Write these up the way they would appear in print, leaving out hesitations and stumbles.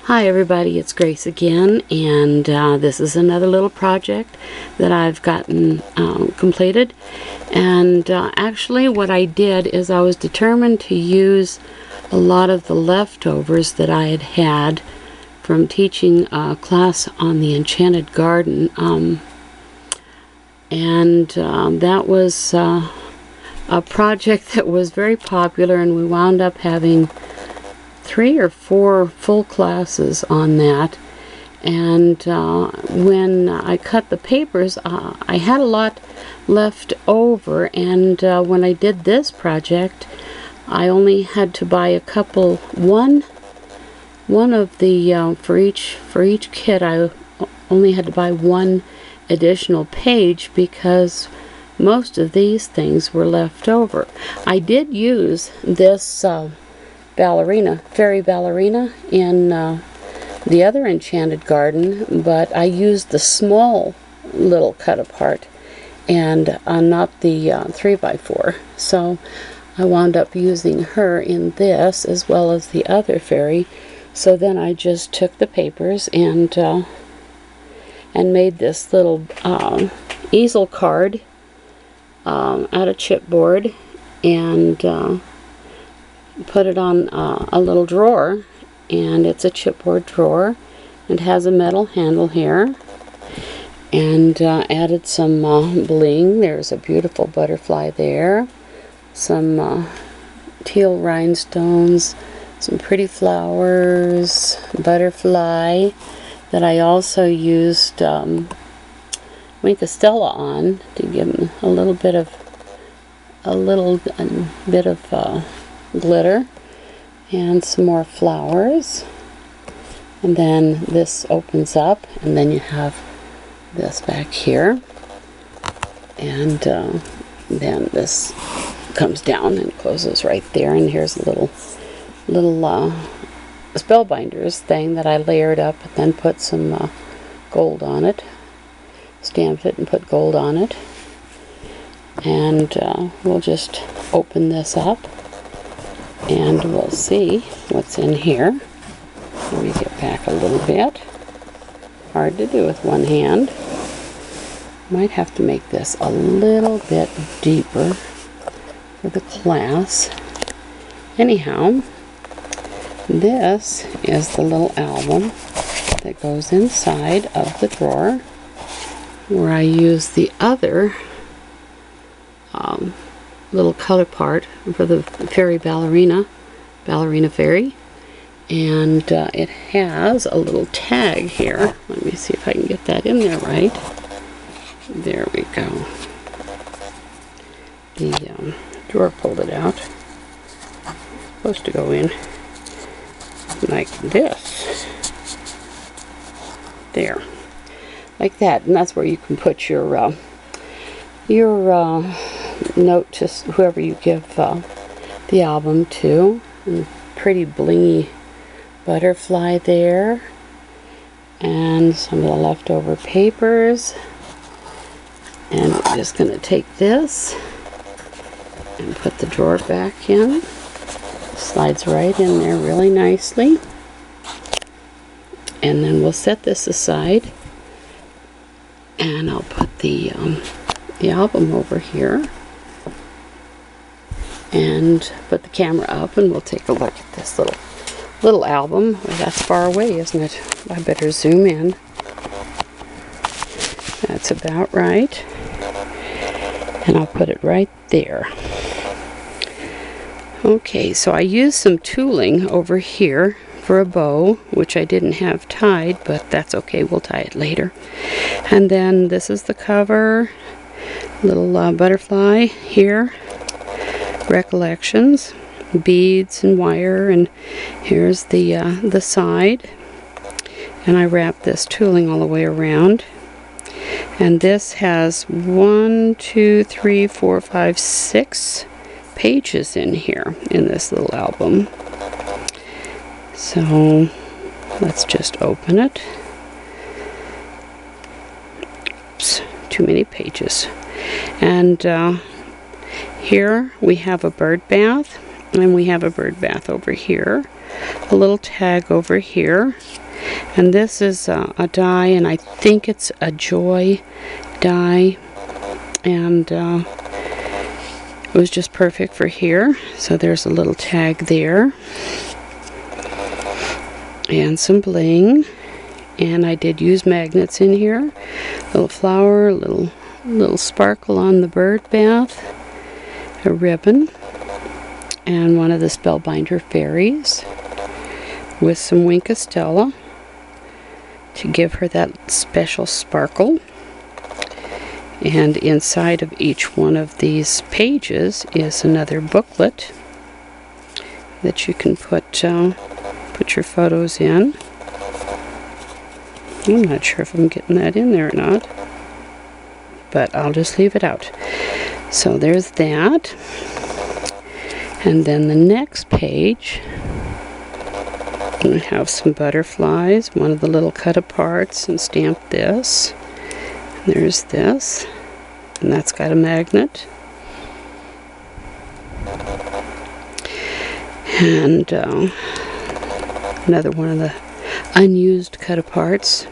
Hi everybody, it's Grace again, and this is another little project that I've gotten completed. And actually what I did is I was determined to use a lot of the leftovers that I had from teaching a class on the Enchanted Garden, and that was a project that was very popular, and we wound up having 3 or 4 full classes on that. And when I cut the papers, I had a lot left over, and when I did this project, I only had to buy a couple, one of the for each kit I only had to buy one additional page because most of these things were left over. I did use this fairy ballerina in the other Enchanted Garden, but I used the small little cut apart and not the 3x4. So I wound up using her in this as well as the other fairy. So then I just took the papers and made this little easel card out of chipboard and put it on a little drawer, and it's a chipboard drawer. It has a metal handle here, and added some bling. There's a beautiful butterfly there, some teal rhinestones, some pretty flowers, butterfly that I also used Wink Stella on to give them a little bit of glitter, and some more flowers. And then this opens up, and then you have this back here, and then this comes down and closes right there. And here's a little spellbinders thing that I layered up and then put some gold on it, stamped it and put gold on it. And we'll just open this up and we'll see what's in here. Let me get back a little bit. Hard to do with one hand. Might have to make this a little bit deeper for the class. Anyhow, this is the little album that goes inside of the drawer, where I use the other little color part for the fairy ballerina fairy, and it has a little tag here. Let me see if I can get that in there right. There we go. The drawer pulled it out. It's supposed to go in like this. There, like that, and that's where you can put your note to whoever you give the album to. And pretty blingy butterfly there, and some of the leftover papers. And we're just going to take this and put the drawer back in. Slides right in there really nicely. And then we'll set this aside, and I'll put the album over here and put the camera up, and we'll take a look at this little album. Well, that's far away, isn't it? I better zoom in. That's about right, and I'll put it right there. Okay, so I used some tooling over here for a bow, which I didn't have tied, but that's okay, we'll tie it later. And then this is the cover, little butterfly here, recollections, beads and wire, and here's the side. And I wrapped this tooling all the way around. And this has 1, 2, 3, 4, 5, 6 pages in here in this little album. So let's just open it. Oops, too many pages. And here we have a bird bath, and we have a bird bath over here. a little tag over here. And this is a die, and I think it's a Joy die, and it was just perfect for here. So there's a little tag there, and some bling. And I did use magnets in here. Little flower, little sparkle on the bird bath, a ribbon, and one of the Spellbinder fairies with some Wink Estella to give her that special sparkle. And inside of each one of these pages is another booklet that you can put your photos in. I'm not sure if I'm getting that in there or not, but I'll just leave it out. So there's that. And then the next page, I have some butterflies, one of the little cut aparts, and stamped this. And there's this, and that's got a magnet. And another one of the unused cut aparts.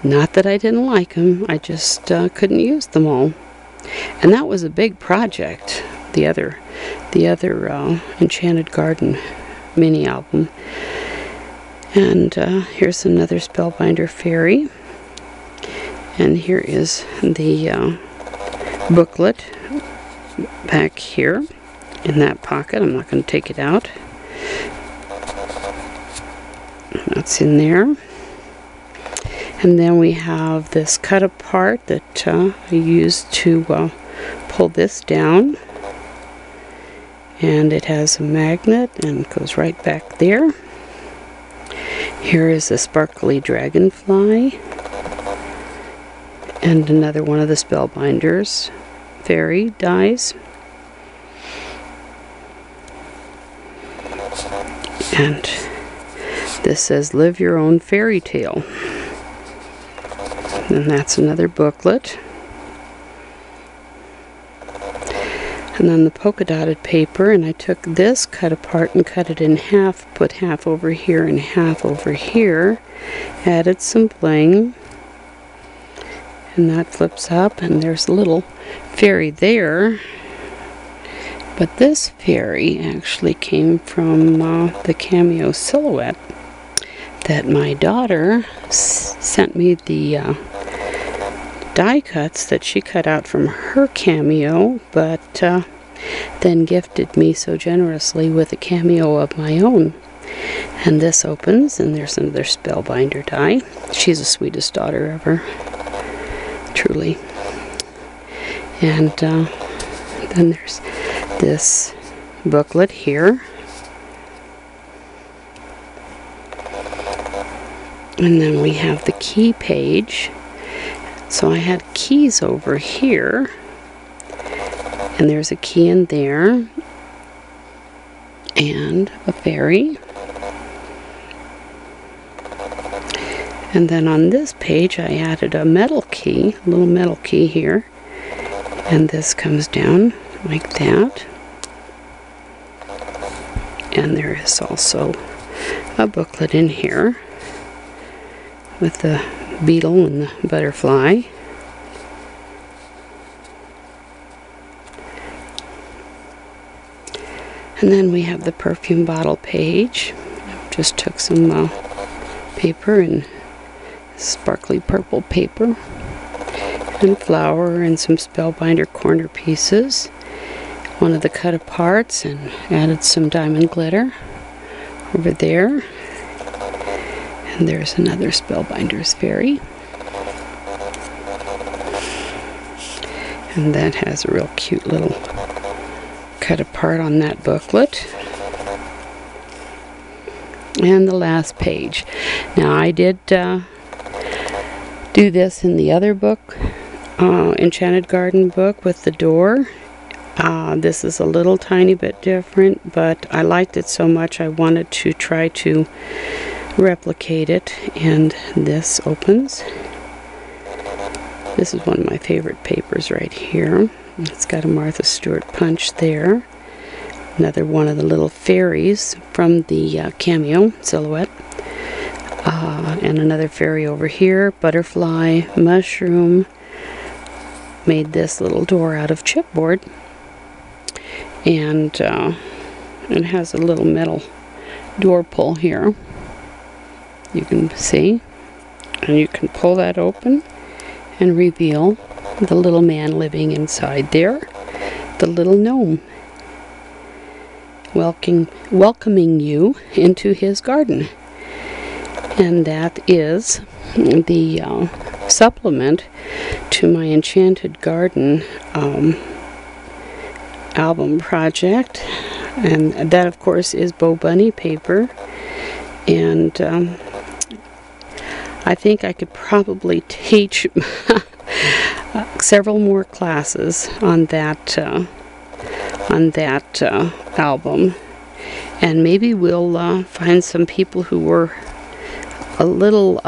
Not that I didn't like them, I just couldn't use them all. And that was a big project, the other Enchanted Garden mini album. And here's another Spellbinder fairy. And here is the booklet back here in that pocket. I'm not going to take it out. That's in there. And then we have this cut apart that I used to pull this down. And it has a magnet and goes right back there. Here is a sparkly dragonfly. And another one of the Spellbinders fairy dies. And this says, "Live Your Own Fairy Tale." And that's another booklet. And then the polka dotted paper, and I took this cut apart and cut it in half, put half over here and half over here, added some bling, and that flips up, and there's a little fairy there. But this fairy actually came from the cameo silhouette that my daughter sent me the die cuts that she cut out from her cameo, but then gifted me so generously with a cameo of my own. And this opens, and there's another Spellbinder die. She's the sweetest daughter ever, truly. And then there's this booklet here. And then we have the key page. So I had keys over here, and there's a key in there, and a fairy. And then on this page I added a metal key, a little metal key here, and this comes down like that. And there is also a booklet in here with the beetle and the butterfly. And then we have the perfume bottle page. Just took some paper and sparkly purple paper and flower and some Spellbinder corner pieces. One of the cut aparts, and added some diamond glitter over there. And there's another Spellbinder's fairy. And that has a real cute little cut apart on that booklet. And the last page. Now I did do this in the other book, Enchanted Garden book with the door. This is a little tiny bit different, but I liked it so much I wanted to try to replicate it. And this opens. This is one of my favorite papers right here. It's got a Martha Stewart punch there Another one of the little fairies from the cameo silhouette. And another fairy over here, butterfly, mushroom. Made this little door out of chipboard. And it has a little metal door pull here. You can see. And you can pull that open and reveal the little man living inside there. The little gnome. Welcoming you into his garden. And that is the supplement to my Enchanted Garden album project. And that, of course, is Bo Bunny paper. And I think I could probably teach several more classes on that album. And maybe we'll find some people who were a little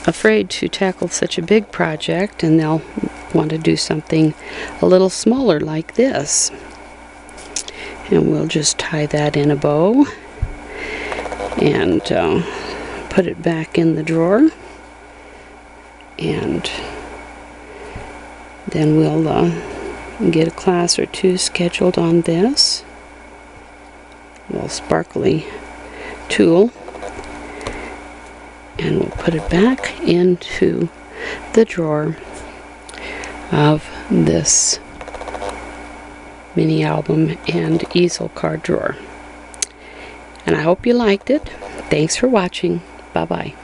afraid to tackle such a big project, and they'll want to do something a little smaller like this. And we'll just tie that in a bow and put it back in the drawer, and then we'll get a class or two scheduled on this little sparkly tool. And we'll put it back into the drawer of this mini album and easel card drawer. And I hope you liked it. Thanks for watching. Bye-bye.